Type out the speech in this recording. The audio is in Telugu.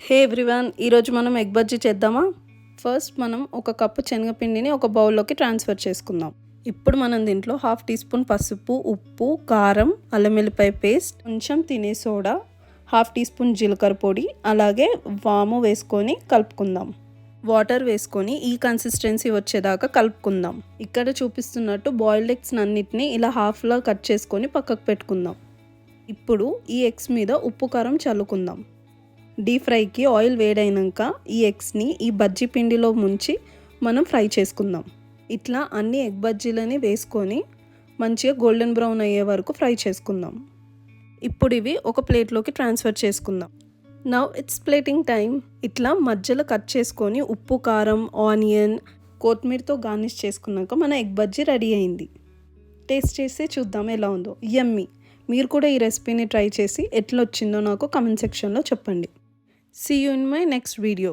హే ఎవ్రీవన్, ఈరోజు మనం ఎగ్ బజ్జీ చేద్దామా? ఫస్ట్ మనం ఒక కప్పు శనగపిండిని ఒక బౌల్లోకి ట్రాన్స్ఫర్ చేసుకుందాం. ఇప్పుడు మనం దీంట్లో 1/2 టీ స్పూన్ పసుపు, ఉప్పు, కారం, అల్లం వెల్లిపాయ పేస్ట్, కొంచెం తినే సోడా, 1/2 టీ స్పూన్ జీలకర్ర పొడి, అలాగే వాము వేసుకొని కలుపుకుందాం. వాటర్ వేసుకొని ఈ కన్సిస్టెన్సీ వచ్చేదాకా కలుపుకుందాం. ఇక్కడ చూపిస్తున్నట్టు బాయిల్డ్ ఎగ్స్ అన్నిటిని ఇలా హాఫ్లా కట్ చేసుకొని పక్కకు పెట్టుకుందాం. ఇప్పుడు ఈ ఎగ్స్ మీద ఉప్పు కారం చల్లుకుందాం. డీప్ ఫ్రైకి ఆయిల్ వేడైనాక ఈ ఎగ్స్ని ఈ బజ్జీ పిండిలో ముంచి మనం ఫ్రై చేసుకుందాం. ఇట్లా అన్ని ఎగ్ బజ్జీలని వేసుకొని మంచిగా గోల్డెన్ బ్రౌన్ అయ్యే వరకు ఫ్రై చేసుకుందాం. ఇప్పుడు ఇవి ఒక ప్లేట్లోకి ట్రాన్స్ఫర్ చేసుకుందాం. Now it's plating time. ఇట్లా మధ్యలో కట్ చేసుకొని ఉప్పు, కారం, ఆనియన్, కొత్తిమీరతో గార్నిష్ చేసుకున్నాక మన ఎగ్ బజ్జీ రెడీ అయింది. టేస్ట్ చేసి చూద్దాం ఎలా ఉందో. యమ్మీ. మీరు కూడా ఈ రెసిపీని ట్రై చేసి ఎట్లా వచ్చిందో నాకు కామెంట్ సెక్షన్లో చెప్పండి. See you in my next video.